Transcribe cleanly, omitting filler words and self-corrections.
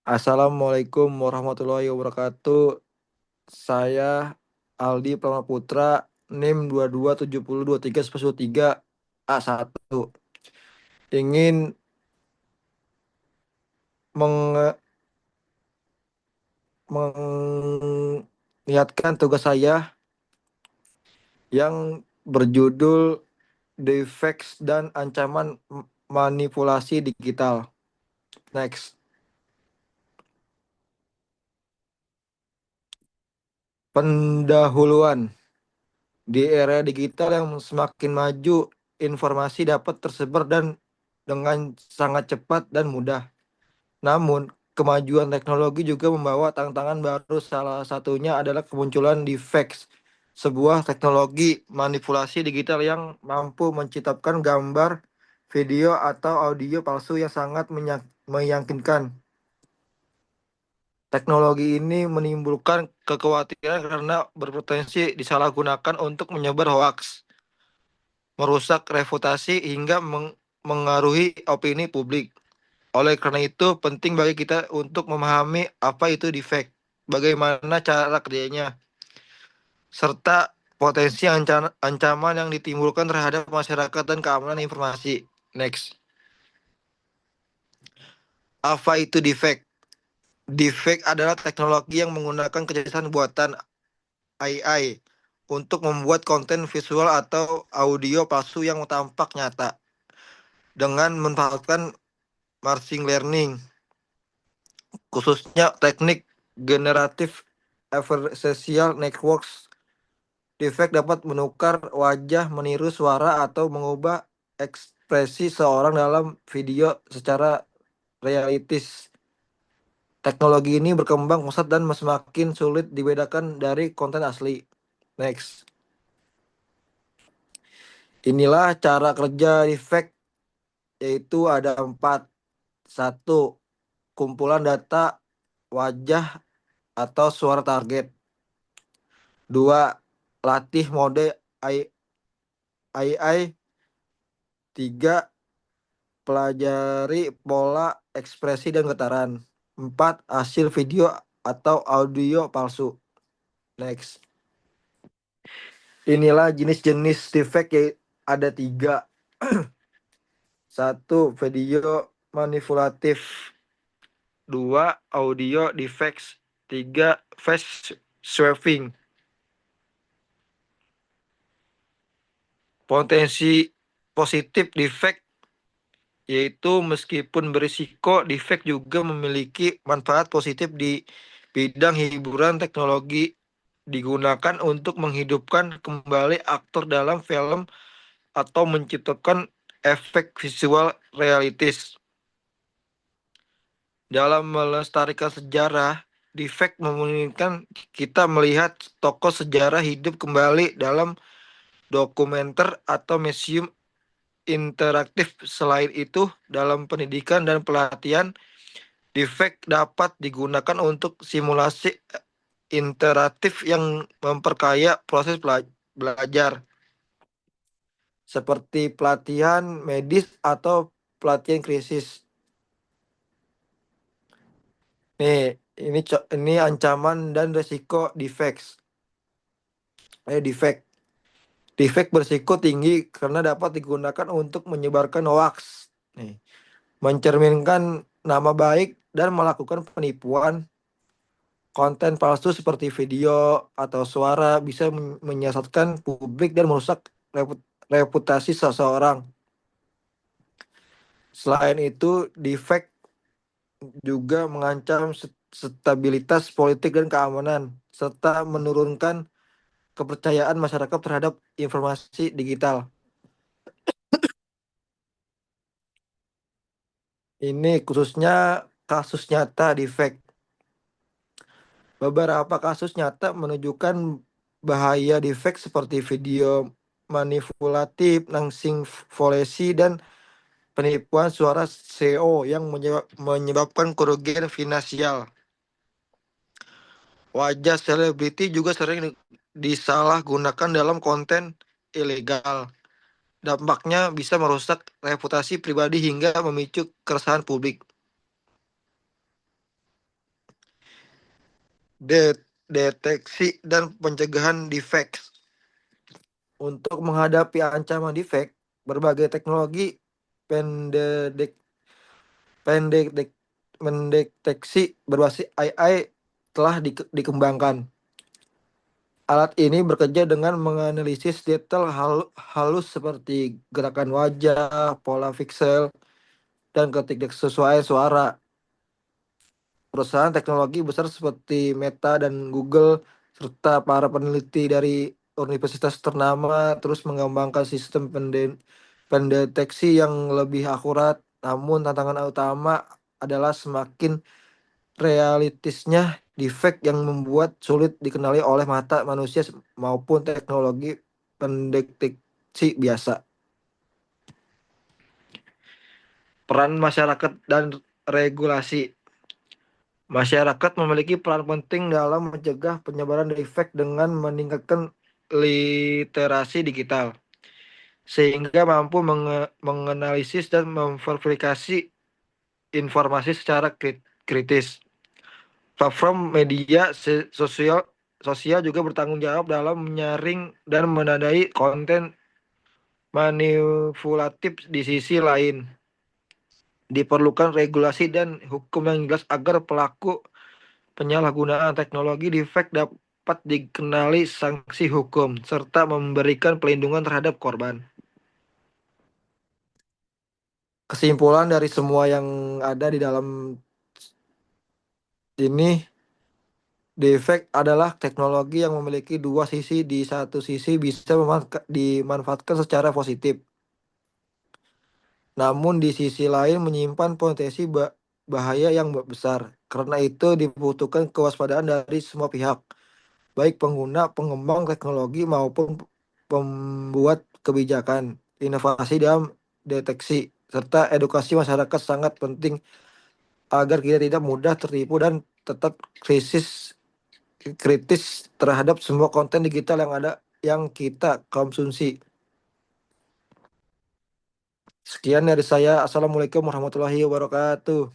Assalamualaikum warahmatullahi wabarakatuh. Saya Aldi Pramaputra, NIM 227023 A1. Ingin menge- mengingatkan tugas saya yang berjudul Defects dan Ancaman Manipulasi Digital. Next. Pendahuluan. Di era digital yang semakin maju, informasi dapat tersebar dan dengan sangat cepat dan mudah. Namun, kemajuan teknologi juga membawa tantangan baru. Salah satunya adalah kemunculan deepfakes, sebuah teknologi manipulasi digital yang mampu menciptakan gambar, video, atau audio palsu yang sangat meyakinkan. Teknologi ini menimbulkan kekhawatiran karena berpotensi disalahgunakan untuk menyebar hoaks, merusak reputasi, hingga mengaruhi opini publik. Oleh karena itu, penting bagi kita untuk memahami apa itu defect, bagaimana cara kerjanya, serta potensi ancaman yang ditimbulkan terhadap masyarakat dan keamanan informasi. Next. Apa itu defect? Defect adalah teknologi yang menggunakan kecerdasan buatan AI untuk membuat konten visual atau audio palsu yang tampak nyata dengan memanfaatkan machine learning, khususnya teknik generatif adversarial networks. Defect dapat menukar wajah, meniru suara, atau mengubah ekspresi seorang dalam video secara realistis. Teknologi ini berkembang pesat dan semakin sulit dibedakan dari konten asli. Next. Inilah cara kerja defect, yaitu ada 4. Satu, kumpulan data wajah atau suara target. 2, latih mode AI. 3, pelajari pola ekspresi dan getaran. 4, hasil video atau audio palsu. Next. Inilah jenis-jenis defect, yang ada 3. 1, video manipulatif. 2, audio defects. 3, face swapping. Potensi positif defect, yaitu meskipun berisiko, defect juga memiliki manfaat positif di bidang hiburan. Teknologi digunakan untuk menghidupkan kembali aktor dalam film atau menciptakan efek visual realistis. Dalam melestarikan sejarah, defect memungkinkan kita melihat tokoh sejarah hidup kembali dalam dokumenter atau museum interaktif. Selain itu, dalam pendidikan dan pelatihan, defect dapat digunakan untuk simulasi interaktif yang memperkaya proses belajar, seperti pelatihan medis atau pelatihan krisis. Nih, ini ancaman dan resiko defects. Defect. Defect berisiko tinggi karena dapat digunakan untuk menyebarkan hoax. Nih, mencerminkan nama baik dan melakukan penipuan. Konten palsu seperti video atau suara bisa menyesatkan publik dan merusak reputasi seseorang. Selain itu, defect juga mengancam stabilitas politik dan keamanan, serta menurunkan kepercayaan masyarakat terhadap informasi digital. Ini khususnya kasus nyata defect. Beberapa kasus nyata menunjukkan bahaya defect seperti video manipulatif, nangsing volesi, dan penipuan suara SEO yang menyebabkan kerugian finansial. Wajah selebriti juga sering disalahgunakan dalam konten ilegal. Dampaknya bisa merusak reputasi pribadi hingga memicu keresahan publik. deteksi dan pencegahan defek. Untuk menghadapi ancaman defek, berbagai teknologi pendek pendek mendeteksi berbasis AI telah dikembangkan. Alat ini bekerja dengan menganalisis detail halus seperti gerakan wajah, pola piksel, dan ketidaksesuaian suara. Perusahaan teknologi besar seperti Meta dan Google serta para peneliti dari universitas ternama terus mengembangkan sistem pendeteksi yang lebih akurat. Namun tantangan utama adalah semakin realistisnya defect yang membuat sulit dikenali oleh mata manusia maupun teknologi pendeteksi biasa. Peran masyarakat dan regulasi. Masyarakat memiliki peran penting dalam mencegah penyebaran defek dengan meningkatkan literasi digital, sehingga mampu menganalisis dan memverifikasi informasi secara kritis. Platform media sosial juga bertanggung jawab dalam menyaring dan menandai konten manipulatif. Di sisi lain, diperlukan regulasi dan hukum yang jelas agar pelaku penyalahgunaan teknologi defek dapat dikenali sanksi hukum serta memberikan pelindungan terhadap korban. Kesimpulan dari semua yang ada di dalam ini, defect adalah teknologi yang memiliki dua sisi. Di satu sisi bisa dimanfaatkan secara positif, namun di sisi lain menyimpan potensi bahaya yang besar. Karena itu dibutuhkan kewaspadaan dari semua pihak, baik pengguna, pengembang teknologi maupun pembuat kebijakan. Inovasi dalam deteksi serta edukasi masyarakat sangat penting agar kita tidak mudah tertipu dan tetap kritis terhadap semua konten digital yang ada yang kita konsumsi. Sekian dari saya. Assalamualaikum warahmatullahi wabarakatuh.